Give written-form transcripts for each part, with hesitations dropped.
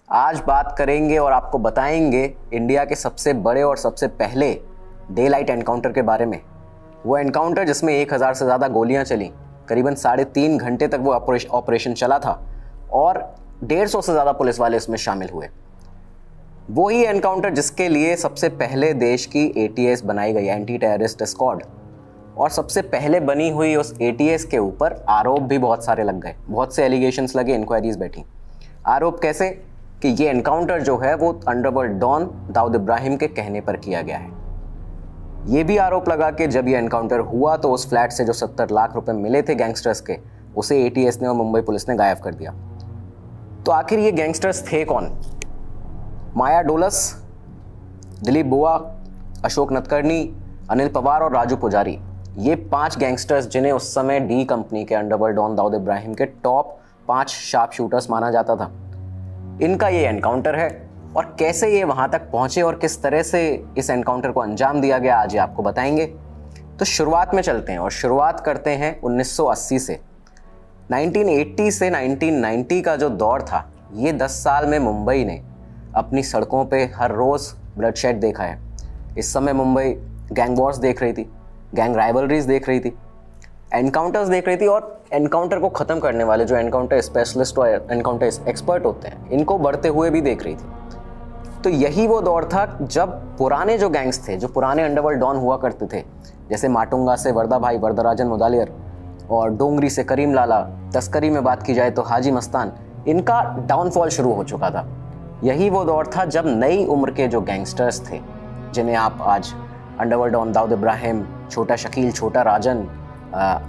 आज बात करेंगे और आपको बताएंगे इंडिया के सबसे बड़े और सबसे पहले डे लाइट एनकाउंटर के बारे में। वो एनकाउंटर जिसमें 1000 से ज़्यादा गोलियां चली, करीबन 3.5 घंटे तक वो ऑपरेशन चला था और 150 से ज़्यादा पुलिस वाले इसमें शामिल हुए। वो ही एनकाउंटर जिसके लिए सबसे पहले देश की ATS बनाई गई, एंटी टेररिस्ट स्क्वाड, और सबसे पहले बनी हुई उस ATS के ऊपर आरोप भी बहुत सारे लग गए, बहुत से एलिगेशंस लगे, इंक्वायरीज बैठी। आरोप कैसे कि ये एनकाउंटर जो है वो अंडरवर्ल्ड डॉन दाऊद इब्राहिम के कहने पर किया गया है। ये भी आरोप लगा कि जब ये एनकाउंटर हुआ तो उस फ्लैट से जो 70 लाख रुपए मिले थे गैंगस्टर्स के, उसे ATS ने और मुंबई पुलिस ने गायब कर दिया। तो आखिर ये गैंगस्टर्स थे कौन? माया डोलस, दिलीप बुआ, अशोक नतकर्णी, अनिल पवार और राजू पुजारी, ये 5 गैंगस्टर्स जिन्हें उस समय डी कंपनी के अंडरवर्ल्ड डॉन दाऊद इब्राहिम के टॉप 5 शार्प शूटर्स माना जाता था। इनका ये एनकाउंटर है और कैसे ये वहाँ तक पहुँचे और किस तरह से इस एनकाउंटर को अंजाम दिया गया, आज ये आपको बताएंगे। तो शुरुआत में चलते हैं और शुरुआत करते हैं 1980 से। 1980 से 1990 का जो दौर था, ये 10 साल में मुंबई ने अपनी सड़कों पे हर रोज़ ब्लडशेड देखा है। इस समय मुंबई गैंग वॉर्स देख रही थी, गैंग राइवलरीज देख रही थी, एनकाउंटर्स देख रही थी और एनकाउंटर को ख़त्म करने वाले जो एनकाउंटर स्पेशलिस्ट और एनकाउंटर एक्सपर्ट होते हैं, इनको बढ़ते हुए भी देख रही थी। तो यही वो दौर था जब पुराने जो गैंग्स थे, जो पुराने अंडरवर्ल्ड डॉन हुआ करते थे, जैसे माटुंगा से वर्दा भाई, वरदराजन मुदालियर, और डोंगरी से करीम लाला, तस्करी में बात की जाए तो हाजी मस्तान, इनका डाउनफॉल शुरू हो चुका था। यही वो दौर था जब नई उम्र के जो गैंगस्टर्स थे, जिन्हें आप आज अंडरवर्ल्ड डॉन दाऊद इब्राहिम, छोटा शकील, छोटा राजन,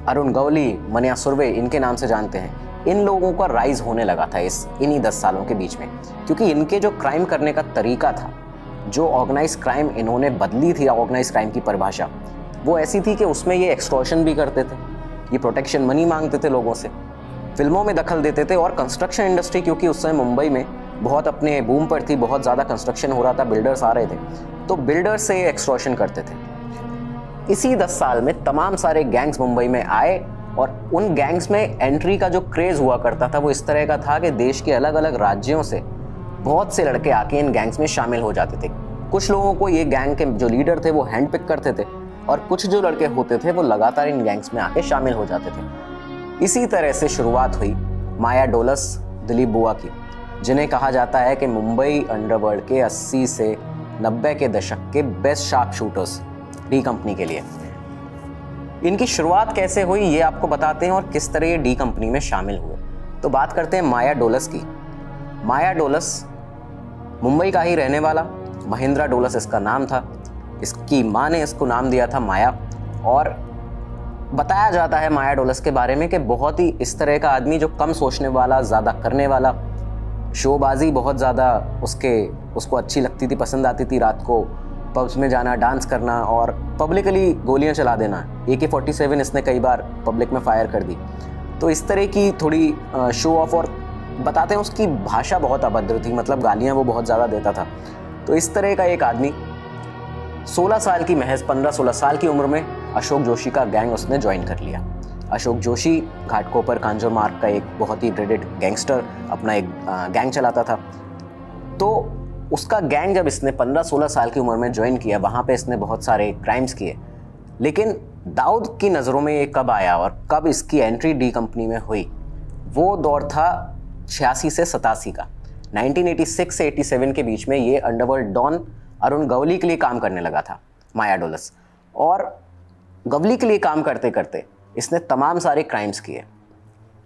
अरुण गवली, मनिया सुरवे, इनके नाम से जानते हैं, इन लोगों का राइज होने लगा था इन्हीं 10 सालों के बीच में। क्योंकि इनके जो क्राइम करने का तरीका था, जो ऑर्गेनाइज क्राइम इन्होंने बदली थी, ऑर्गेनाइज क्राइम की परिभाषा वो ऐसी थी कि उसमें ये एक्सटॉर्शन भी करते थे, ये प्रोटेक्शन मनी मांगते थे लोगों से, फिल्मों में दखल देते थे, और कंस्ट्रक्शन इंडस्ट्री, क्योंकि उस समय मुंबई में बहुत अपने बूम पर थी, बहुत ज़्यादा कंस्ट्रक्शन हो रहा था, बिल्डर्स आ रहे थे, तो बिल्डर्स से एक्सटॉर्शन करते थे। इसी 10 साल में तमाम सारे गैंग्स मुंबई में आए और उन गैंग्स में एंट्री का जो क्रेज़ हुआ करता था वो इस तरह का था कि देश के अलग अलग राज्यों से बहुत से लड़के आके इन गैंग्स में शामिल हो जाते थे। कुछ लोगों को ये गैंग के जो लीडर थे वो हैंड पिक करते थे और कुछ जो लड़के होते थे वो लगातार इन गैंग्स में आके शामिल हो जाते थे। इसी तरह से शुरुआत हुई माया डोलस, दिलीप बुआ की, जिन्हें कहा जाता है कि मुंबई अंडरवर्ल्ड के 80 से 90 के दशक के best sharp shooters D company के लिए। इनकी शुरुआत कैसे हुई ये आपको बताते हैं और किस तरह ये डी कंपनी में शामिल हुए। तो बात करते हैं माया डोलस की। माया डोलस मुंबई का ही रहने वाला, महेंद्रा डोलस इसका नाम था। इसकी माँ ने इसको नाम दिया था माया, और बताया जाता है माया डोलस के बारे में कि बहुत ही इस तरह का आदमी जो कम सोचने वाला, ज़्यादा करने वाला, शोबाजी बहुत ज़्यादा उसको अच्छी लगती थी, पसंद आती थी, रात को पब्स में जाना, डांस करना और पब्लिकली गोलियां चला देना। AK-47 इसने कई बार पब्लिक में फायर कर दी। तो इस तरह की थोड़ी शो ऑफ, और बताते हैं उसकी भाषा बहुत अभद्र थी, मतलब गालियां वो बहुत ज़्यादा देता था। तो इस तरह का एक आदमी 16 साल की, महज 15-16 साल की उम्र में अशोक जोशी का गैंग उसने ज्वाइन कर लिया। अशोक जोशी घाटकोपर कांजूर मार्ग का एक बहुत ही ग्रेडेड गैंगस्टर, अपना एक गैंग चलाता था। तो उसका गैंग जब इसने 15-16 साल की उम्र में ज्वाइन किया, वहाँ पे इसने बहुत सारे क्राइम्स किए। लेकिन दाऊद की नज़रों में ये कब आया और कब इसकी एंट्री डी कंपनी में हुई, वो दौर था 86 से 87 का। 1986 से 87 के बीच में ये अंडरवर्ल्ड डॉन अरुण गवली के लिए काम करने लगा था, माया डोलस। और गवली के लिए काम करते करते इसने तमाम सारे क्राइम्स किए।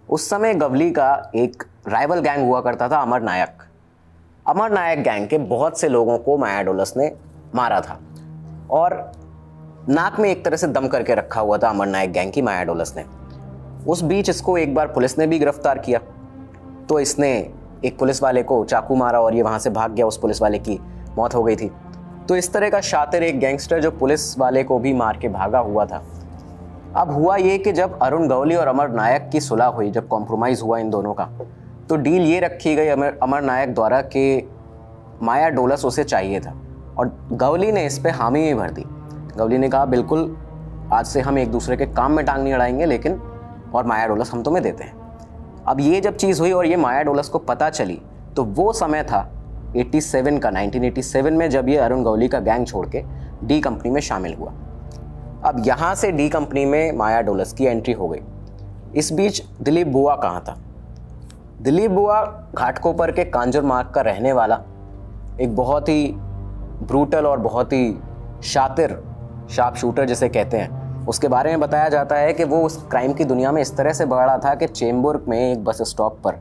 उस समय गवली का एक राइवल गैंग हुआ करता था, अमर नायक। अमर नायक गैंग के बहुत से लोगों को माया डोलस ने मारा था और नाक में एक तरह से दम करके रखा हुआ था अमर नायक गैंग की माया डोलस ने। उस बीच इसको एक बार पुलिस ने भी गिरफ्तार किया, तो इसने एक पुलिस वाले को चाकू मारा और ये वहाँ से भाग गया, उस पुलिस वाले की मौत हो गई थी। तो इस तरह का शातिर एक गैंगस्टर जो पुलिस वाले को भी मार के भागा हुआ था। अब हुआ ये कि जब अरुण गवली और अमर नायक की सुलह हुई, जब कॉम्प्रोमाइज़ हुआ इन दोनों का, तो डील ये रखी गई अमर नायक द्वारा कि माया डोलस उसे चाहिए था और गवली ने इस पर हामी भी भर दी। गवली ने कहा बिल्कुल, आज से हम एक दूसरे के काम में टांग नहीं अड़ाएंगे, लेकिन और माया डोलस हम तुम्हें देते हैं। अब ये जब चीज़ हुई और ये माया डोलस को पता चली तो वो समय था 87 का, 1987 में, जब ये अरुण गौली का गैंग छोड़ के डी कंपनी में शामिल हुआ। अब यहाँ से डी कंपनी में माया डोलस की एंट्री हो गई। इस बीच दिलीप बुआ कहाँ था? दिलीप बुआ घाटकोपर के कांजूर मार्ग का रहने वाला एक बहुत ही ब्रूटल और बहुत ही शातिर शार्प शूटर जिसे कहते हैं, उसके बारे में बताया जाता है कि वो उस क्राइम की दुनिया में इस तरह से बढ़ा था कि चेंबूर में एक बस स्टॉप पर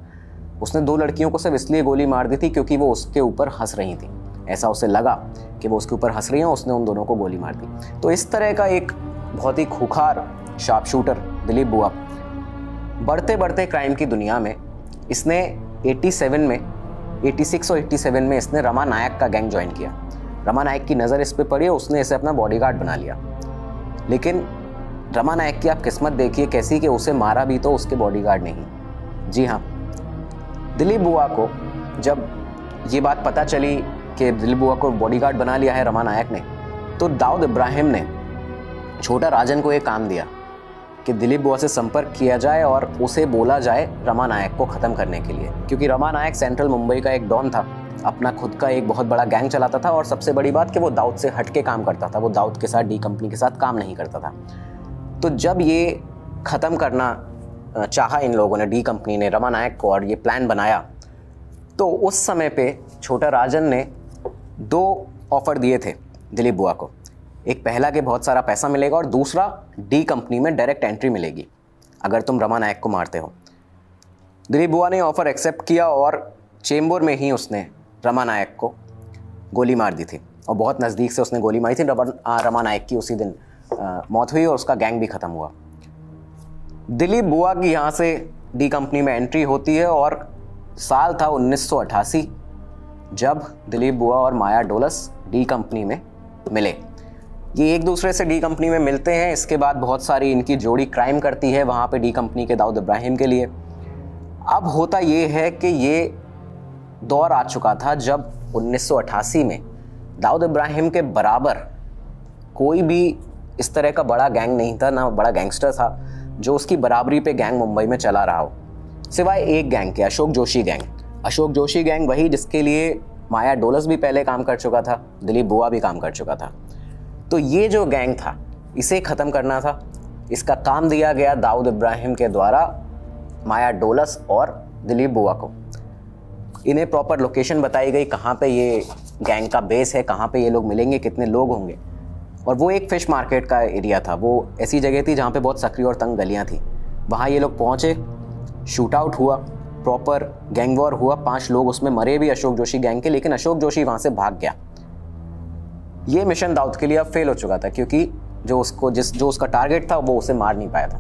उसने 2 लड़कियों को सिर्फ इसलिए गोली मार दी थी क्योंकि वो उसके ऊपर हंस रही थी। ऐसा उसे लगा कि वो उसके ऊपर हंस रही हैं, उसने उन दोनों को गोली मार दी। तो इस तरह का एक बहुत ही खूंखार शार्प शूटर दिलीप बुआ, बढ़ते बढ़ते क्राइम की दुनिया में इसने 86 में 86 और 87 में इसने रमा नायक का गैंग ज्वाइन किया। रमा नायक की नज़र इस पर पड़ी और उसने इसे अपना बॉडीगार्ड बना लिया। लेकिन रमा नायक की आप किस्मत देखिए कैसी कि उसे मारा भी तो उसके बॉडीगार्ड नहीं। जी हाँ, दिलीप बुआ को जब ये बात पता चली कि दिलीप बुआ को बॉडीगार्ड बना लिया है रमा नायक ने, तो दाऊद इब्राहिम ने छोटा राजन को एक काम दिया कि दिलीप बुआ से संपर्क किया जाए और उसे बोला जाए रमा नायक को ख़त्म करने के लिए, क्योंकि रमा नायक सेंट्रल मुंबई का एक डॉन था, अपना खुद का एक बहुत बड़ा गैंग चलाता था और सबसे बड़ी बात कि वो दाऊद से हट के काम करता था, वो दाऊद के साथ डी कंपनी के साथ काम नहीं करता था। तो जब ये ख़त्म करना चाहा इन लोगों ने, डी कंपनी ने रमा नायक को, और ये प्लान बनाया, तो उस समय पे छोटा राजन ने 2 ऑफ़र दिए थे दिलीप बुआ को। एक पहला कि बहुत सारा पैसा मिलेगा और दूसरा डी कंपनी में डायरेक्ट एंट्री मिलेगी अगर तुम रमा नायक को मारते हो। दिलीप बुआ ने ऑफ़र एक्सेप्ट किया और चेंबूर में ही उसने रमा नायक को गोली मार दी थी और बहुत नज़दीक से उसने गोली मारी थी। रमा नायक की उसी दिन मौत हुई और उसका गैंग भी ख़त्म हुआ। दिलीप बुआ की यहाँ से डी कंपनी में एंट्री होती है और साल था 1988 जब दिलीप बुआ और माया डोलस डी कंपनी में मिले। ये एक दूसरे से डी कंपनी में मिलते हैं। इसके बाद बहुत सारी इनकी जोड़ी क्राइम करती है वहाँ पे डी कंपनी के दाऊद इब्राहिम के लिए। अब होता ये है कि ये दौर आ चुका था जब 1988 में दाऊद इब्राहिम के बराबर कोई भी इस तरह का बड़ा गैंग नहीं था, ना बड़ा गैंगस्टर था जो उसकी बराबरी पे गैंग मुंबई में चला रहा हो, सिवाय एक गैंग के, अशोक जोशी गैंग। अशोक जोशी गैंग वही जिसके लिए माया डोलस भी पहले काम कर चुका था, दिलीप बुआ भी काम कर चुका था। तो ये जो गैंग था इसे ख़त्म करना था। इसका काम दिया गया दाऊद इब्राहिम के द्वारा माया डोलस और दिलीप बुआ को। इन्हें प्रॉपर लोकेशन बताई गई कहाँ पे ये गैंग का बेस है, कहाँ पे ये लोग मिलेंगे, कितने लोग होंगे। और वो एक फ़िश मार्केट का एरिया था, वो ऐसी जगह थी जहाँ पे बहुत सकरी और तंग गलियाँ थी। वहाँ ये लोग पहुँचे, शूट आउट हुआ, प्रॉपर गैंग वॉर हुआ। 5 लोग उसमें मरे भी अशोक जोशी गैंग के, लेकिन अशोक जोशी वहाँ से भाग गया। ये मिशन दाऊद के लिए अब फेल हो चुका था क्योंकि जो उसका टारगेट था वो उसे मार नहीं पाया था।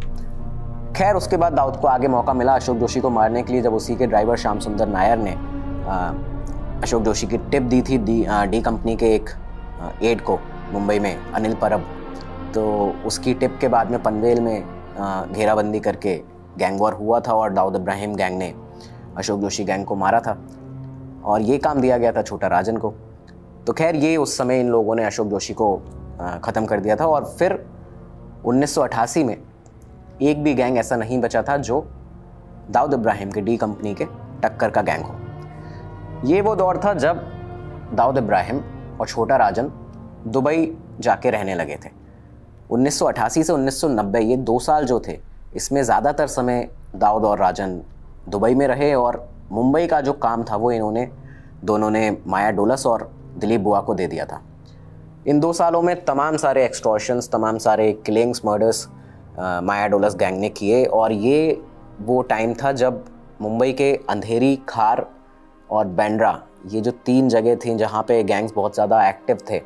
खैर उसके बाद दाऊद को आगे मौका मिला अशोक जोशी को मारने के लिए जब उसी के ड्राइवर श्याम सुंदर नायर ने अशोक जोशी की टिप दी थी डी कंपनी के एक एड को मुंबई में, अनिल परब। तो उसकी टिप के बाद में पनवेल में घेराबंदी करके गैंग वॉर हुआ था और दाऊद इब्राहिम गैंग ने अशोक जोशी गैंग को मारा था और ये काम दिया गया था छोटा राजन को। तो खैर ये उस समय इन लोगों ने अशोक जोशी को ख़त्म कर दिया था। और फिर 1988 में एक भी गैंग ऐसा नहीं बचा था जो दाऊद इब्राहिम के डी कंपनी के टक्कर का गैंग हो। ये वो दौर था जब दाऊद इब्राहिम और छोटा राजन दुबई जाके रहने लगे थे। 1988 से 1990 ये 2 साल जो थे इसमें ज़्यादातर समय दाऊद और राजन दुबई में रहे और मुंबई का जो काम था वो दोनों ने माया डोलस और दिलीप बुआ को दे दिया था। इन 2 सालों में तमाम सारे एक्सटॉर्शंस, तमाम सारे किलिंग्स, मर्डर्स माया डोलस गैंग ने किए। और ये वो टाइम था जब मुंबई के अंधेरी, खार और बैंड्रा, ये जो 3 जगह थी जहाँ पे गैंग्स बहुत ज़्यादा एक्टिव थे,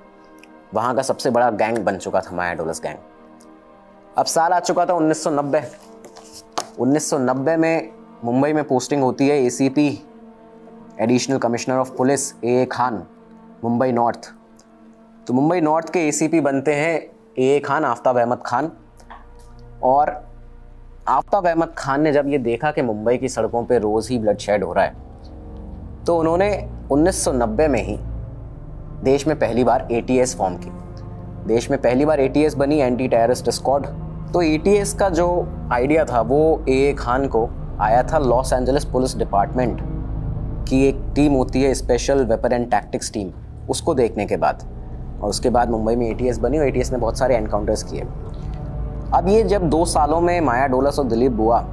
वहाँ का सबसे बड़ा गैंग बन चुका था माया डोलस गैंग। अब साल आ चुका था 1990। 1990 में मुंबई में पोस्टिंग होती है ACP, additional commissioner of police AA Khan, Mumbai north. तो मुंबई नॉर्थ के ACP बनते हैं AA खान, आफ्ताब अहमद खान। और आफ्ताब अहमद खान ने जब ये देखा कि मुंबई की सड़कों पे रोज़ ही ब्लडशेड हो रहा है, तो उन्होंने 1990 में ही देश में पहली बार ATS फॉर्म की। देश में पहली बार ATS बनी, एंटी टेररिस्ट स्क्वाड। तो ATS का जो आइडिया था वो AA खान को आया था लॉस एंजलिस पुलिस डिपार्टमेंट की एक टीम होती है, special weapon and tactics team, उसको देखने के बाद, और उसके बाद मुंबई में एटीएस बनी और एटीएस ने बहुत सारे एनकाउंटर्स किए। अब ये जब 2 सालों में माया डोलस और दिलीप बुआ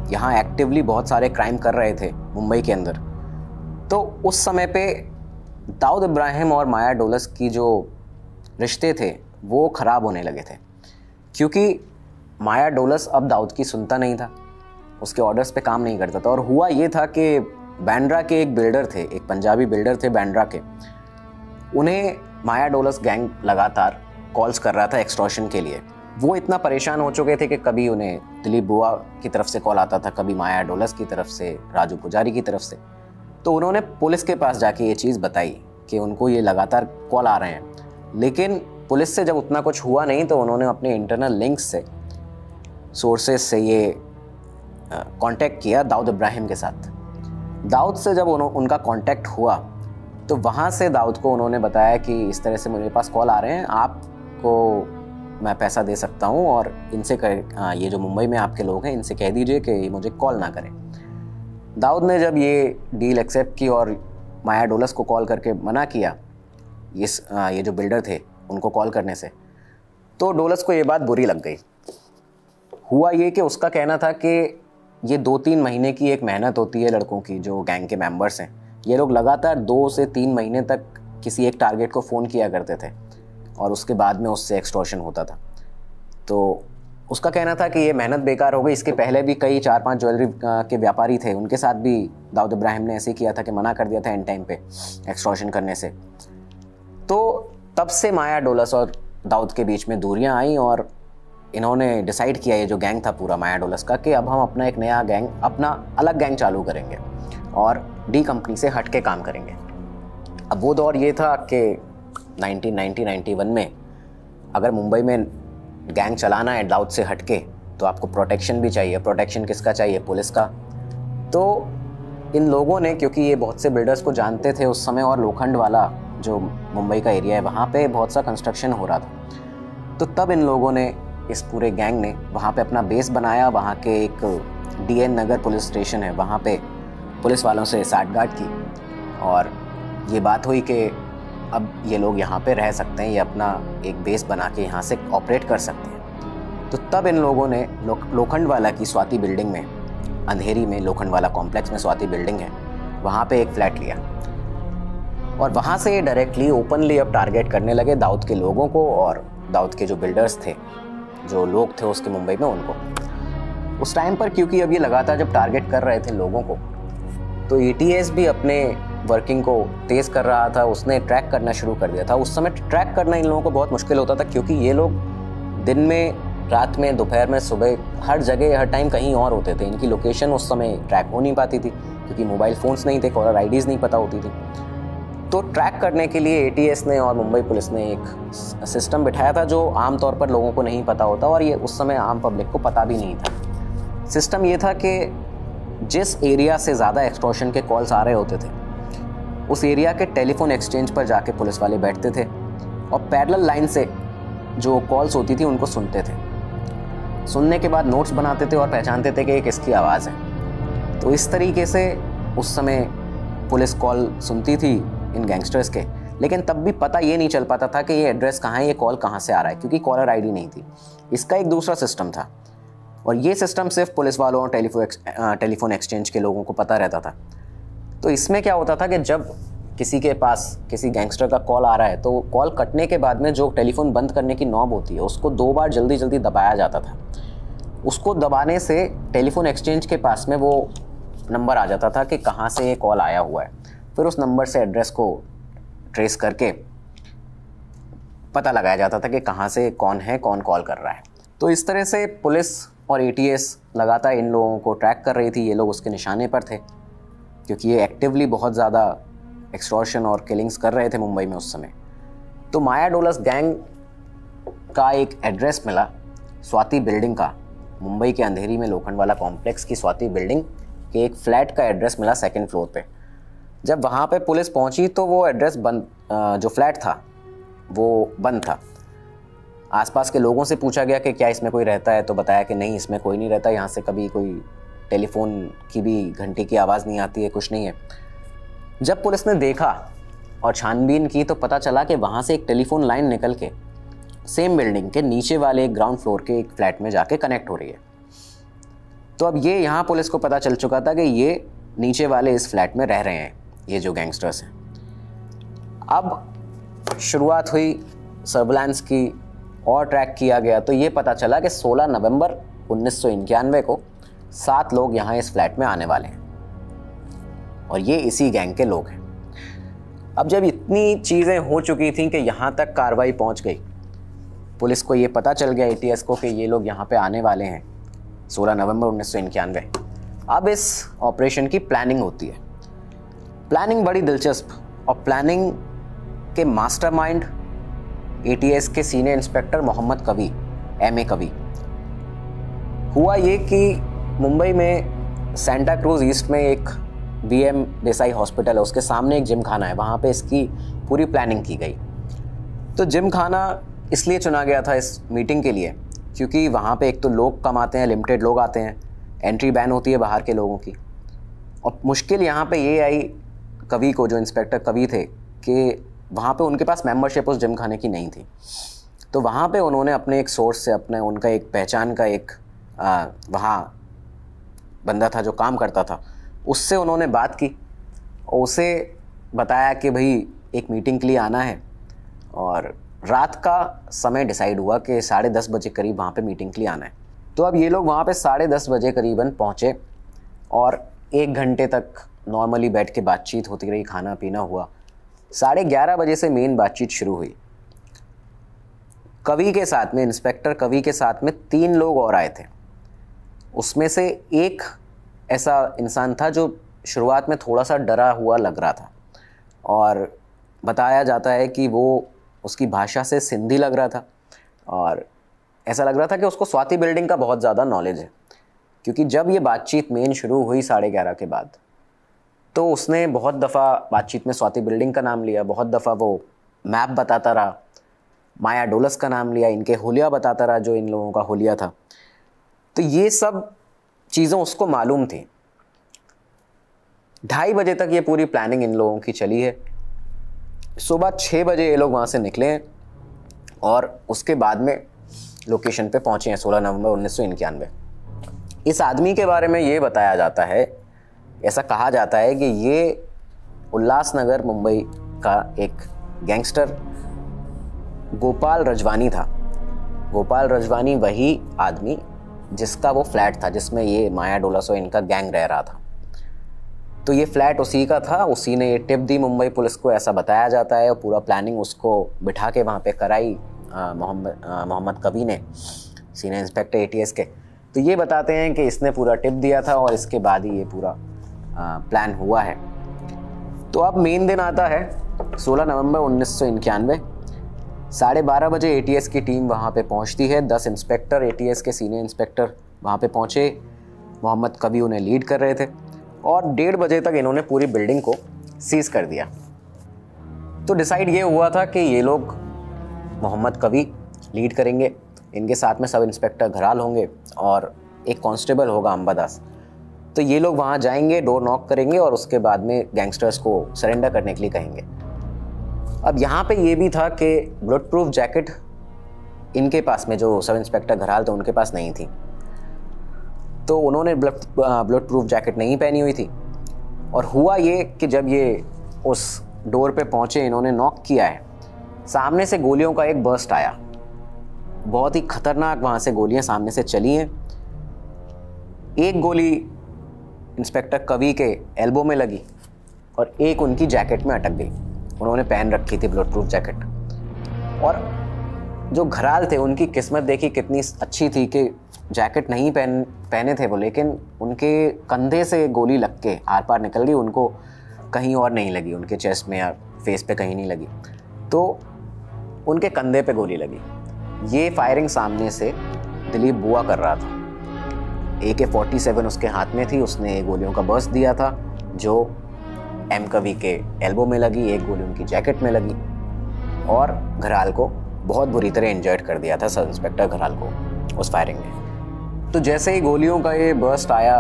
यहाँ एक्टिवली बहुत सारे क्राइम कर रहे थे मुंबई के अंदर, तो उस समय पे दाऊद इब्राहिम और माया डोलस की जो रिश्ते थे वो ख़राब होने लगे थे, क्योंकि माया डोलस अब दाऊद की सुनता नहीं था, उसके ऑर्डर्स पे काम नहीं करता था। और हुआ ये था कि बैंड्रा के एक बिल्डर थे, एक पंजाबी बिल्डर थे बैंड्रा के, उन्हें माया डोलस गैंग लगातार कॉल्स कर रहा था एक्सटॉर्शन के लिए। वो इतना परेशान हो चुके थे कि कभी उन्हें दिलीप बुआ की तरफ से कॉल आता था, कभी माया डोलस की तरफ से, राजू पुजारी की तरफ से। तो उन्होंने पुलिस के पास जाके ये चीज़ बताई कि उनको ये लगातार कॉल आ रहे हैं, लेकिन पुलिस से जब उतना कुछ हुआ नहीं तो उन्होंने अपने इंटरनल लिंक्स से, सोर्सेज से ये कांटेक्ट किया दाऊद इब्राहिम के साथ। दाऊद से जब उनका कांटेक्ट हुआ तो वहाँ से दाऊद को उन्होंने बताया कि इस तरह से मेरे पास कॉल आ रहे हैं, आपको मैं पैसा दे सकता हूँ और इनसे ये जो मुंबई में आपके लोग हैं इनसे कह दीजिए कि मुझे कॉल ना करें। दाऊद ने जब ये डील एक्सेप्ट की और माया डोलस को कॉल करके मना किया ये जो बिल्डर थे उनको कॉल करने से, तो डोलस को ये बात बुरी लग गई। हुआ ये कि उसका कहना था कि ये 2-3 महीने की एक मेहनत होती है लड़कों की, जो गैंग के मेंबर्स हैं, ये लोग लगातार 2 से 3 महीने तक किसी एक टारगेट को फ़ोन किया करते थे और उसके बाद में उससे एक्सटॉर्शन होता था। तो उसका कहना था कि ये मेहनत बेकार हो गई। इसके पहले भी कई 4-5 ज्वेलरी के व्यापारी थे, उनके साथ भी दाऊद इब्राहिम ने ऐसे किया था कि मना कर दिया था एंड टाइम पे एक्सटॉर्शन करने से। तो तब से माया डोलस और दाऊद के बीच में दूरियां आई और इन्होंने डिसाइड किया, ये जो गैंग था पूरा माया डोलस का, कि अब हम अपना एक नया गैंग, अपना अलग गैंग चालू करेंगे और डी कंपनी से हट के काम करेंगे। अब वो दौर ये था कि 1990-91 में अगर मुंबई में गैंग चलाना है दाऊद से हट के तो आपको प्रोटेक्शन भी चाहिए। प्रोटेक्शन किसका चाहिए? पुलिस का। तो इन लोगों ने, क्योंकि ये बहुत से बिल्डर्स को जानते थे उस समय, और लोखंड वाला जो मुंबई का एरिया है वहाँ पे बहुत सा कंस्ट्रक्शन हो रहा था, तो तब इन लोगों ने, इस पूरे गैंग ने वहाँ पे अपना बेस बनाया। वहाँ के एक DN नगर पुलिस स्टेशन है, वहाँ पे पुलिस वालों से साठगांठ की और ये बात हुई कि अब ये लोग यहाँ पे रह सकते हैं, ये अपना एक बेस बना के यहाँ से ऑपरेट कर सकते हैं। तो तब इन लोगों ने लोखंड वाला की स्वाति बिल्डिंग में, अंधेरी में लोखंड वाला कॉम्प्लेक्स में स्वाति बिल्डिंग है, वहाँ पे एक फ्लैट लिया और वहाँ से डायरेक्टली ओपनली अब टारगेट करने लगे दाऊद के लोगों को और दाऊद के जो बिल्डर्स थे, जो लोग थे उसके मुंबई में, उनको। उस टाइम पर क्योंकि अब ये लगातार जब टारगेट कर रहे थे लोगों को, तो ATS भी अपने वर्किंग को तेज़ कर रहा था, उसने ट्रैक करना शुरू कर दिया था। उस समय ट्रैक करना इन लोगों को बहुत मुश्किल होता था, क्योंकि ये लोग दिन में, रात में, दोपहर में, सुबह, हर जगह हर टाइम कहीं और होते थे। इनकी लोकेशन उस समय ट्रैक हो नहीं पाती थी क्योंकि मोबाइल फ़ोन्स नहीं थे, कॉलर IDs नहीं पता होती थी। तो ट्रैक करने के लिए ATS ने और मुंबई पुलिस ने एक सिस्टम बिठाया था जो आमतौर पर लोगों को नहीं पता होता और ये उस समय आम पब्लिक को पता भी नहीं था। सिस्टम ये था कि जिस एरिया से ज़्यादा एक्सटॉर्शन के कॉल्स आ रहे होते थे, उस एरिया के टेलीफोन एक्सचेंज पर जाके पुलिस वाले बैठते थे और पैरेलल लाइन से जो कॉल्स होती थी उनको सुनते थे। सुनने के बाद नोट्स बनाते थे और पहचानते थे कि ये किसकी आवाज़ है। तो इस तरीके से उस समय पुलिस कॉल सुनती थी इन गैंगस्टर्स के, लेकिन तब भी पता ये नहीं चल पाता था कि ये एड्रेस कहाँ है, ये कॉल कहाँ से आ रहा है, क्योंकि कॉलर ID नहीं थी। इसका एक दूसरा सिस्टम था और ये सिस्टम सिर्फ पुलिस वालों और टेलीफोन एक्सचेंज के लोगों को पता रहता था। तो इसमें क्या होता था कि जब किसी के पास किसी गैंगस्टर का कॉल आ रहा है तो कॉल कटने के बाद में जो टेलीफोन बंद करने की नॉब होती है उसको 2 बार जल्दी जल्दी दबाया जाता था। उसको दबाने से टेलीफोन एक्सचेंज के पास में वो नंबर आ जाता था कि कहाँ से ये कॉल आया हुआ है। फिर उस नंबर से एड्रेस को ट्रेस करके पता लगाया जाता था कि कहाँ से कौन है, कौन कॉल कर रहा है। तो इस तरह से पुलिस और ATS लगातार इन लोगों को ट्रैक कर रही थी। ये लोग उसके निशाने पर थे क्योंकि ये एक्टिवली बहुत ज़्यादा एक्सटॉर्शन और किलिंग्स कर रहे थे मुंबई में उस समय। तो माया डोलस गैंग का एक एड्रेस मिला स्वाति बिल्डिंग का, मुंबई के अंधेरी में लोखंड वाला कॉम्प्लेक्स की स्वाति बिल्डिंग के एक फ्लैट का एड्रेस मिला 2nd फ्लोर पे। जब वहाँ पे पुलिस पहुँची तो वो एड्रेस बंद, जो फ्लैट था वो बंद था। आसपास के लोगों से पूछा गया कि क्या इसमें कोई रहता है, तो बताया कि नहीं, इसमें कोई नहीं रहता, यहाँ से कभी कोई टेलीफोन की भी घंटी की आवाज़ नहीं आती है, कुछ नहीं है। जब पुलिस ने देखा और छानबीन की तो पता चला कि वहाँ से एक टेलीफोन लाइन निकल के सेम बिल्डिंग के नीचे वाले एक ग्राउंड फ्लोर के एक फ्लैट में जाके कनेक्ट हो रही है। तो अब ये यहाँ पुलिस को पता चल चुका था कि ये नीचे वाले इस फ्लैट में रह रहे हैं, ये जो गैंगस्टर्स हैं। अब शुरुआत हुई सर्विलांस की और ट्रैक किया गया तो ये पता चला कि 16 नवंबर 1991 को 7 लोग यहाँ इस फ्लैट में आने वाले हैं और ये इसी गैंग के लोग हैं। अब जब इतनी चीज़ें हो चुकी थी कि यहाँ तक कार्रवाई पहुँच गई, पुलिस को ये पता चल गया ATS को कि ये लोग यहाँ पे आने वाले हैं 16 नवंबर 1991। अब इस ऑपरेशन की प्लानिंग होती है। प्लानिंग बड़ी दिलचस्प, और प्लानिंग के मास्टरमाइंड ATS के सीनियर इंस्पेक्टर मोहम्मद कवी, MA कवी। हुआ ये कि मुंबई में सेंटा क्रूज ईस्ट में एक VM देसाई हॉस्पिटल है, उसके सामने एक जिम खाना है, वहाँ पे इसकी पूरी प्लानिंग की गई। तो जिम खाना इसलिए चुना गया था इस मीटिंग के लिए क्योंकि वहाँ पे एक तो लोग कम आते हैं, लिमिटेड लोग आते हैं, एंट्री बैन होती है बाहर के लोगों की। और मुश्किल यहाँ पे ये आई कवि को, जो इंस्पेक्टर कवि थे, कि वहाँ पे उनके पास मेंबरशिप उस जिम खाने की नहीं थी। तो वहाँ पे उन्होंने अपने एक सोर्स से, अपने उनका एक पहचान का एक वहाँ बंदा था जो काम करता था, उससे उन्होंने बात की और उसे बताया कि भाई एक मीटिंग के लिए आना है। और रात का समय डिसाइड हुआ कि 10:30 बजे करीब वहाँ पे मीटिंग के लिए आना है। तो अब ये लोग वहाँ पे 10:30 बजे करीबन पहुँचे और 1 घंटे तक नॉर्मली बैठ के बातचीत होती रही, खाना पीना हुआ। 11:30 बजे से मेन बातचीत शुरू हुई। कवि के साथ में, इंस्पेक्टर कवि के साथ में 3 लोग और आए थे। उसमें से एक ऐसा इंसान था जो शुरुआत में थोड़ा सा डरा हुआ लग रहा था और बताया जाता है कि वो, उसकी भाषा से सिंधी लग रहा था और ऐसा लग रहा था कि उसको स्वाति बिल्डिंग का बहुत ज़्यादा नॉलेज है, क्योंकि जब ये बातचीत मेन शुरू हुई 11:30 के बाद, तो उसने बहुत दफ़ा बातचीत में स्वाति बिल्डिंग का नाम लिया, बहुत दफ़ा वो मैप बताता रहा, माया डोलस का नाम लिया, इनके होलिया बताता रहा जो इन लोगों का होलिया था। तो ये सब चीज़ें उसको मालूम थी। 2:30 बजे तक ये पूरी प्लानिंग इन लोगों की चली है। सुबह 6 बजे ये लोग वहाँ से निकले हैं और उसके बाद में लोकेशन पे पहुँचे हैं 16 नवंबर 1991। इस आदमी के बारे में ये बताया जाता है, ऐसा कहा जाता है कि ये उल्लासनगर मुंबई का एक गैंगस्टर गोपाल रजवानी था। गोपाल रजवानी वही आदमी जिसका वो फ्लैट था जिसमें ये माया डोलस और इनका गैंग रह रहा था। तो ये फ्लैट उसी का था, उसी ने ये टिप दी मुंबई पुलिस को, ऐसा बताया जाता है। और पूरा प्लानिंग उसको बिठा के वहाँ पे कराई मोहम्मद कवी ने, सीनियर इंस्पेक्टर ATS के। तो ये बताते हैं कि इसने पूरा टिप दिया था और इसके बाद ही ये पूरा प्लान हुआ है। तो अब मेन दिन आता है 16 नवंबर 1991। 12:30 बजे ATS की टीम वहाँ पे पहुँचती है। 10 इंस्पेक्टर, ATS के सीनियर इंस्पेक्टर वहाँ पे पहुँचे। मोहम्मद कवी उन्हें लीड कर रहे थे और 1:30 बजे तक इन्होंने पूरी बिल्डिंग को सीज कर दिया। तो डिसाइड ये हुआ था कि ये लोग मोहम्मद कवी लीड करेंगे, इनके साथ में सब इंस्पेक्टर घराल होंगे और एक कांस्टेबल होगा अंबादास। तो ये लोग वहाँ जाएंगे, डोर नॉक करेंगे और उसके बाद में गैंगस्टर्स को सरेंडर करने के लिए कहेंगे। अब यहाँ पे ये भी था कि बुलेट प्रूफ जैकेट इनके पास में, जो सब इंस्पेक्टर घराल थे उनके पास नहीं थी, तो उन्होंने बुलेट प्रूफ जैकेट नहीं पहनी हुई थी। और हुआ ये कि जब ये उस डोर पे पहुँचे, इन्होंने नॉक किया है, सामने से गोलियों का एक बर्स्ट आया। बहुत ही खतरनाक वहाँ से गोलियाँ सामने से चली हैं। एक गोली इंस्पेक्टर कवि के एल्बो में लगी और एक उनकी जैकेट में अटक गई। उन्होंने पहन रखी थी बुलेट प्रूफ जैकेट। और जो घराल थे उनकी किस्मत देखी कितनी अच्छी थी कि जैकेट नहीं पहने थे वो, लेकिन उनके कंधे से गोली लग के आर पार निकल गई, उनको कहीं और नहीं लगी, उनके चेस्ट में या फेस पे कहीं नहीं लगी, तो उनके कंधे पे गोली लगी। ये फायरिंग सामने से दिलीप बुआ कर रहा था। AK-47 उसके हाथ में थी, उसने गोलियों का बर्स्ट दिया था जो M कवि के एल्बो में लगी, एक गोली उनकी जैकेट में लगी और घराल को बहुत बुरी तरह इंजर्ड कर दिया था सब इंस्पेक्टर घराल को उस फायरिंग में। तो जैसे ही गोलियों का ये बर्स्ट आया,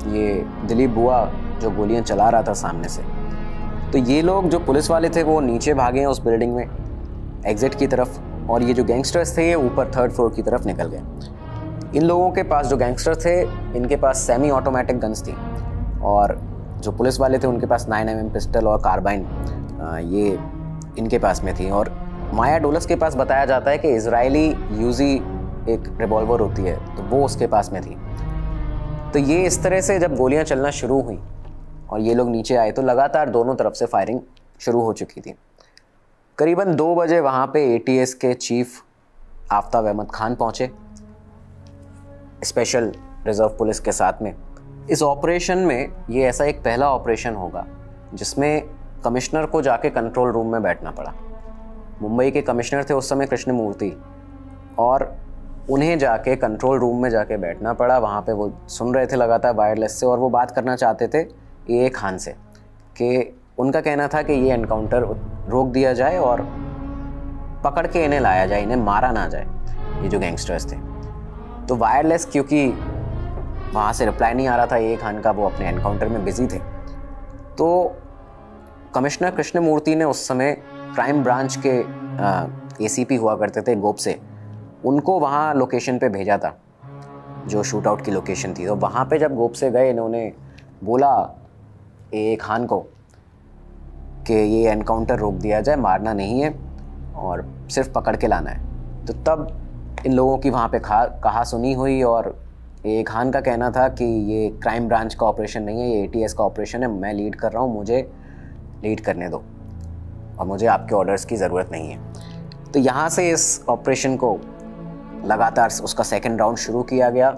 ये दिलीप बुआ जो गोलियां चला रहा था सामने से, तो ये लोग जो पुलिस वाले थे वो नीचे भागे हैं उस बिल्डिंग में एग्जिट की तरफ, और ये जो गैंगस्टर्स थे ये ऊपर 3rd फ्लोर की तरफ निकल गए। इन लोगों के पास, जो गैंगस्टर थे, इनके पास सेमी ऑटोमेटिक गन्स थी, और जो पुलिस वाले थे उनके पास 9mm पिस्टल और कार्बाइन ये इनके पास में थी। और माया डोलस के पास बताया जाता है कि इजरायली यूजी एक रिवॉल्वर होती है, तो वो उसके पास में थी। तो ये इस तरह से जब गोलियां चलना शुरू हुई और ये लोग नीचे आए तो लगातार दोनों तरफ से फायरिंग शुरू हो चुकी थी। करीबन 2 बजे वहाँ पे ATS के चीफ आफ्ताब अहमद खान पहुँचे स्पेशल रिजर्व पुलिस के साथ में। इस ऑपरेशन में ये ऐसा एक पहला ऑपरेशन होगा जिसमें कमिश्नर को जाके कंट्रोल रूम में बैठना पड़ा। मुंबई के कमिश्नर थे उस समय कृष्णमूर्ति, और उन्हें जाके कंट्रोल रूम में जाके बैठना पड़ा। वहाँ पे वो सुन रहे थे लगातार वायरलेस से, और वो बात करना चाहते थे AA खान से कि उनका कहना था कि ये एनकाउंटर रोक दिया जाए और पकड़ के इन्हें लाया जाए, इन्हें मारा ना जाए, ये जो गैंगस्टर्स थे। तो वायरलेस, क्योंकि वहाँ से रिप्लाई नहीं आ रहा था AA खान का, वो अपने एनकाउंटर में बिजी थे, तो कमिश्नर कृष्णमूर्ति ने उस समय क्राइम ब्रांच के ACP हुआ करते थे गोपसे, उनको वहाँ लोकेशन पे भेजा था जो शूट आउट की लोकेशन थी। तो वहाँ पे जब गोपसे गए, इन्होंने बोला AA खान को कि ये एनकाउंटर रोक दिया जाए, मारना नहीं है और सिर्फ पकड़ के लाना है। तो तब इन लोगों की वहाँ पे कहा सुनी हुई, और AA खान का कहना था कि ये क्राइम ब्रांच का ऑपरेशन नहीं है, ये ATS का ऑपरेशन है, मैं लीड कर रहा हूँ, मुझे लीड करने दो और मुझे आपके ऑर्डर्स की ज़रूरत नहीं है। तो यहाँ से इस ऑपरेशन को लगातार उसका 2nd राउंड शुरू किया गया।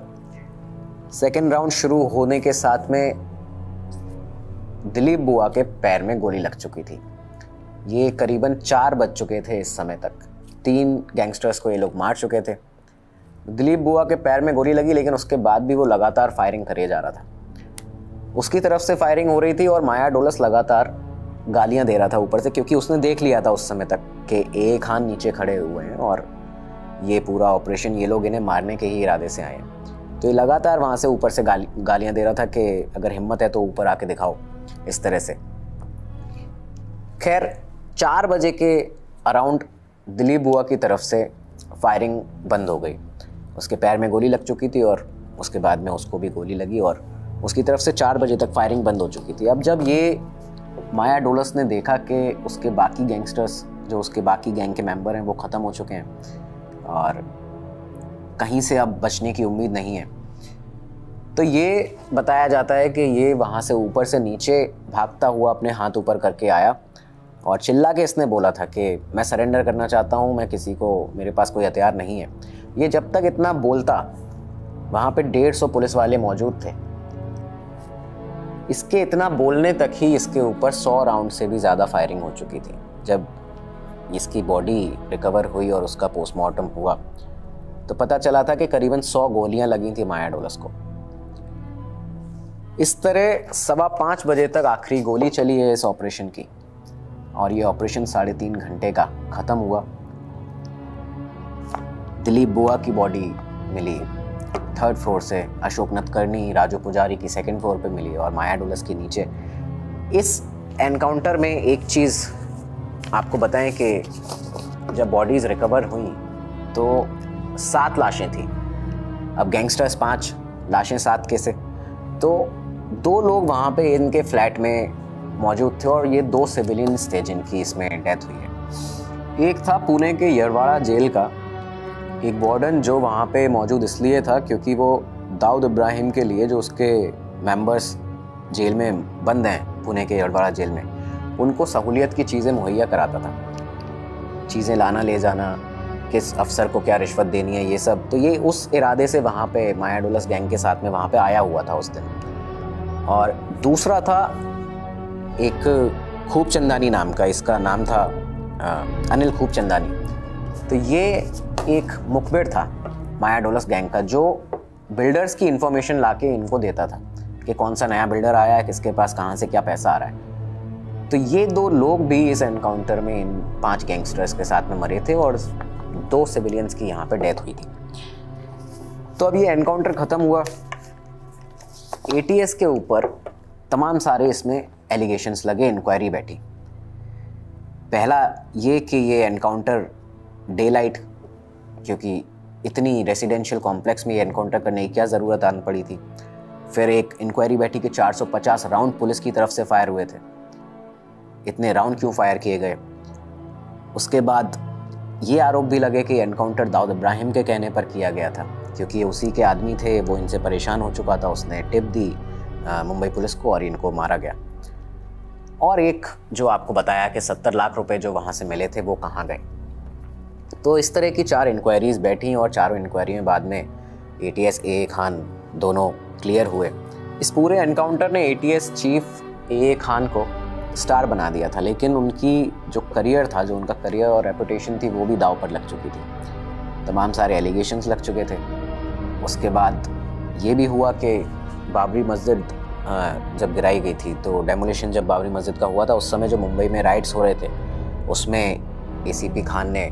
2nd राउंड शुरू होने के साथ में दिलीप बुआ के पैर में गोली लग चुकी थी। ये करीबन 4 बज चुके थे इस समय तक, 3 गैंगस्टर्स को ये लोग मार चुके थे। दिलीप बुआ के पैर में गोली लगी, लेकिन उसके बाद भी वो लगातार फायरिंग करे जा रहा था। उसकी तरफ से फायरिंग हो रही थी और माया डोलस लगातार गालियां दे रहा था ऊपर से, क्योंकि उसने देख लिया था उस समय तक कि AA खान नीचे खड़े हुए हैं और ये पूरा ऑपरेशन ये लोग इन्हें मारने के ही इरादे से आए हैं। तो ये लगातार वहाँ से ऊपर से गालियां दे रहा था कि अगर हिम्मत है तो ऊपर आके दिखाओ, इस तरह से। खैर 4 बजे के अराउंड दिलीप बुआ की तरफ से फायरिंग बंद हो गई। उसके पैर में गोली लग चुकी थी और उसके बाद में उसको भी गोली लगी, और उसकी तरफ से 4 बजे तक फायरिंग बंद हो चुकी थी। अब जब ये माया डोलस ने देखा कि उसके बाकी गैंगस्टर्स, जो उसके बाकी गैंग के मेंबर हैं, वो ख़त्म हो चुके हैं और कहीं से अब बचने की उम्मीद नहीं है, तो ये बताया जाता है कि ये वहाँ से ऊपर से नीचे भागता हुआ अपने हाथ ऊपर करके आया और चिल्ला के इसने बोला था कि मैं सरेंडर करना चाहता हूँ, मैं किसी को, मेरे पास कोई हथियार नहीं है। ये जब तक इतना बोलता, वहाँ पे 150 पुलिस वाले मौजूद थे। इसके इतना बोलने तक ही इसके ऊपर 100 राउंड से भी ज़्यादा फायरिंग हो चुकी थी। जब इसकी बॉडी रिकवर हुई और उसका पोस्टमार्टम हुआ तो पता चला था कि करीबन 100 गोलियां लगी थी माया डोलस को। इस तरह 5:15 बजे तक आखिरी गोली चली है इस ऑपरेशन की, और ये ऑपरेशन 3.5 घंटे का ख़त्म हुआ। दिलीप बुआ की बॉडी मिली 3rd फ्लोर से, अशोक नतकर्णी, राजू पुजारी की 2nd फ्लोर पे मिली और माया डोलस के नीचे। इस एनकाउंटर में एक चीज़ आपको बताएं कि जब बॉडीज़ रिकवर हुई तो 7 लाशें थी। अब गैंगस्टर्स 5, लाशें 7 कैसे? तो 2 लोग वहाँ पे इनके फ्लैट में मौजूद थे और ये 2 सिविलियंस थे जिनकी इसमें डेथ हुई है। एक था पुणे के यरवाड़ा जेल का एक वार्डन, जो वहाँ पे मौजूद इसलिए था क्योंकि वो दाऊद इब्राहिम के लिए, जो उसके मेंबर्स जेल में बंद हैं पुणे के यरवाड़ा जेल में, उनको सहूलियत की चीज़ें मुहैया कराता था। चीज़ें लाना ले जाना, किस अफसर को क्या रिश्वत देनी है, ये सब। तो ये उस इरादे से वहाँ पे माया डोलस गैंग के साथ में वहाँ पे आया हुआ था उस दिन। और दूसरा था एक खूबचंदानी नाम का, इसका नाम था अनिल खूबचंदानी। तो ये एक मुखबिर था माया डोलस गैंग का, जो बिल्डर्स की इन्फॉर्मेशन लाके इनको देता था कि कौन सा नया बिल्डर आया है, किसके पास कहाँ से क्या पैसा आ रहा है। तो ये 2 लोग भी इस एनकाउंटर में इन 5 गैंगस्टर्स के साथ में मरे थे और 2 सिविलियंस की यहाँ पे डेथ हुई थी। तो अब ये एनकाउंटर ख़त्म हुआ। ATS के ऊपर तमाम सारे इसमें एलिगेशंस लगे, इंक्वायरी बैठी। पहला ये कि ये एनकाउंटर डे लाइट, क्योंकि इतनी रेसिडेंशियल कॉम्प्लेक्स में ये एनकाउंटर करने की क्या ज़रूरत आन पड़ी थी। फिर एक इंक्वायरी बैठी कि 450 राउंड पुलिस की तरफ से फायर हुए थे, इतने राउंड क्यों फायर किए गए। उसके बाद ये आरोप भी लगे कि एनकाउंटर दाऊद इब्राहिम के कहने पर किया गया था, क्योंकि ये उसी के आदमी थे, वो इनसे परेशान हो चुका था, उसने टिप दी मुंबई पुलिस को और इनको मारा गया। और एक जो आपको बताया कि 70 लाख रुपए जो वहाँ से मिले थे वो कहाँ गए। तो इस तरह की 4 इंक्वायरीज़ बैठी और चारों इंक्वायरी में बाद में ATS AA खान दोनों क्लियर हुए। इस पूरे एनकाउंटर ने ATS चीफ AA खान को स्टार बना दिया था, लेकिन उनकी जो करियर था, जो उनका करियर और रेपुटेशन थी, वो भी दाव पर लग चुकी थी। तमाम सारे एलिगेशंस लग चुके थे। उसके बाद ये भी हुआ कि बाबरी मस्जिद जब गिराई गई थी, तो डेमोलिशन जब बाबरी मस्जिद का हुआ था, उस समय जो मुंबई में राइट्स हो रहे थे, उसमें ACP खान ने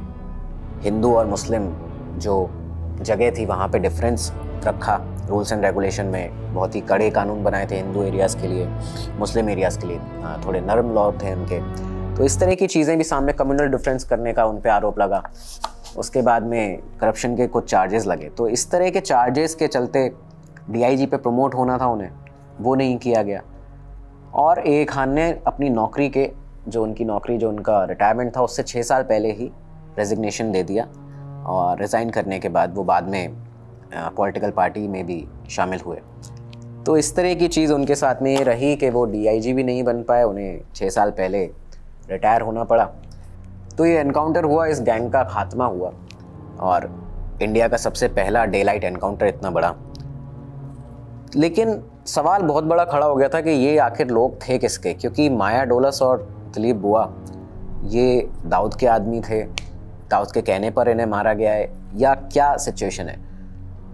हिंदू और मुस्लिम जो जगह थी वहाँ पे डिफरेंस रखा। रूल्स एंड रेगुलेशन में बहुत ही कड़े कानून बनाए थे हिंदू एरियाज़ के लिए, मुस्लिम एरियाज़ के लिए थोड़े नरम लॉ थे उनके। तो इस तरह की चीज़ें भी सामने, कम्युनल डिफरेंस करने का उन पे आरोप लगा। उसके बाद में करप्शन के कुछ चार्जेस लगे। तो इस तरह के चार्जेस के चलते DIG पे प्रमोट होना था उन्हें, वो नहीं किया गया। और AA खान ने अपनी नौकरी के जो उनका रिटायरमेंट था उससे 6 साल पहले ही रेजिग्नेशन दे दिया, और रिज़ाइन करने के बाद वो बाद में पॉलिटिकल पार्टी में भी शामिल हुए। तो इस तरह की चीज़ उनके साथ में ये रही कि वो DIG भी नहीं बन पाए, उन्हें 6 साल पहले रिटायर होना पड़ा। तो ये एनकाउंटर हुआ, इस गैंग का खात्मा हुआ, और इंडिया का सबसे पहला डे लाइट एनकाउंटर इतना बड़ा। लेकिन सवाल बहुत बड़ा खड़ा हो गया था कि ये आखिर लोग थे किसके, क्योंकि माया डोलस और दिलीप बुआ ये दाऊद के आदमी थे, दाऊद के कहने पर इन्हें मारा गया है, या क्या सिचुएशन है।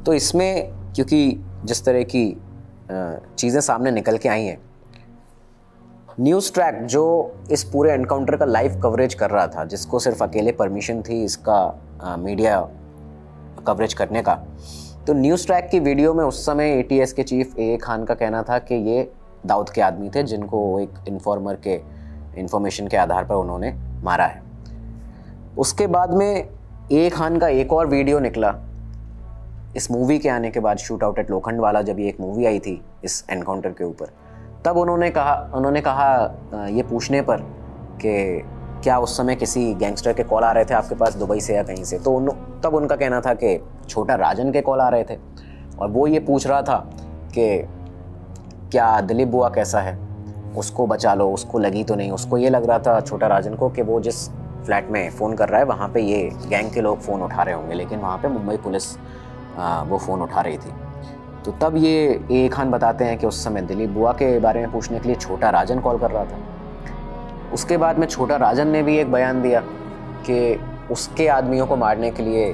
तो इसमें क्योंकि जिस तरह की चीज़ें सामने निकल के आई हैं, न्यूज़ ट्रैक जो इस पूरे एनकाउंटर का लाइव कवरेज कर रहा था, जिसको सिर्फ अकेले परमिशन थी इसका मीडिया कवरेज करने का, तो न्यूज़ ट्रैक की वीडियो में उस समय ATS के चीफ AA खान का कहना था कि ये दाऊद के आदमी थे जिनको एक इन्फॉर्मर के इंफॉर्मेशन के आधार पर उन्होंने मारा है। उसके बाद में AA खान का एक और वीडियो निकला इस मूवी के आने के बाद, शूट आउट एट लोखंड वाला, जब ये एक मूवी आई थी इस एनकाउंटर के ऊपर, तब उन्होंने कहा ये पूछने पर कि क्या उस समय किसी गैंगस्टर के कॉल आ रहे थे आपके पास दुबई से या कहीं से, तो तब उनका कहना था कि छोटा राजन के कॉल आ रहे थे, और वो ये पूछ रहा था कि क्या दिलीप बुआ कैसा है, उसको बचा लो, उसको लगी तो नहीं। उसको ये लग रहा था छोटा राजन को कि वो जिस फ्लैट में फ़ोन कर रहा है वहाँ पे ये गैंग के लोग फ़ोन उठा रहे होंगे, लेकिन वहाँ पे मुंबई पुलिस वो फ़ोन उठा रही थी। तो तब ये AA खान बताते हैं कि उस समय दिलीप बुआ के बारे में पूछने के लिए छोटा राजन कॉल कर रहा था। उसके बाद में छोटा राजन ने भी एक बयान दिया कि उसके आदमियों को मारने के लिए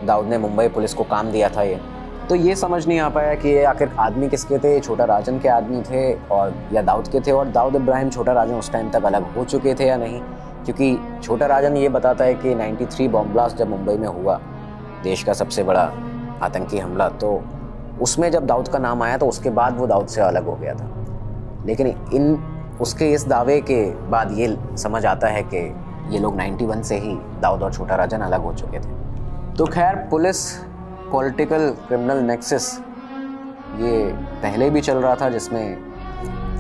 दाऊद ने मुंबई पुलिस को काम दिया था। तो ये समझ नहीं आ पाया कि ये आखिर आदमी किसके थे, छोटा राजन के आदमी थे और या दाऊद के थे, और दाऊद इब्राहिम छोटा राजन उस टाइम तक अलग हो चुके थे या नहीं, क्योंकि छोटा राजन ये बताता है कि 93 बॉम्ब ब्लास्ट जब मुंबई में हुआ, देश का सबसे बड़ा आतंकी हमला, तो उसमें जब दाऊद का नाम आया तो उसके बाद वो दाऊद से अलग हो गया था। लेकिन उसके इस दावे के बाद ये समझ आता है कि ये लोग 91 से ही दाऊद और छोटा राजन अलग हो चुके थे। तो खैर, पुलिस पॉलिटिकल क्रिमिनल नेक्सस ये पहले भी चल रहा था, जिसमें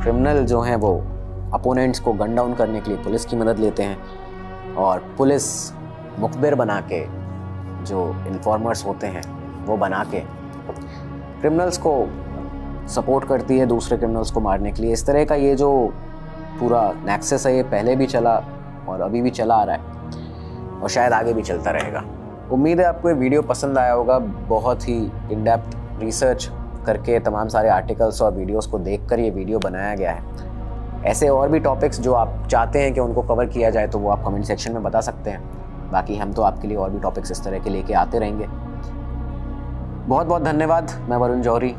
क्रिमिनल जो हैं वो अपोनेंट्स को गन डाउन करने के लिए पुलिस की मदद लेते हैं, और पुलिस मुखबिर बना के, जो इन्फॉर्मर्स होते हैं वो बना के क्रिमिनल्स को सपोर्ट करती है दूसरे क्रिमिनल्स को मारने के लिए। इस तरह का ये जो पूरा नेक्सस है, ये पहले भी चला और अभी भी चला आ रहा है, और शायद आगे भी चलता रहेगा। उम्मीद है आपको ये वीडियो पसंद आया होगा। बहुत ही इन डेप्थ रिसर्च करके तमाम सारे आर्टिकल्स और वीडियोस को देखकर ये वीडियो बनाया गया है। ऐसे और भी टॉपिक्स जो आप चाहते हैं कि उनको कवर किया जाए तो वो आप कमेंट सेक्शन में बता सकते हैं। बाकी हम तो आपके लिए और भी टॉपिक्स इस तरह के लेके आते रहेंगे। बहुत बहुत धन्यवाद। मैं वरुण जौहरी।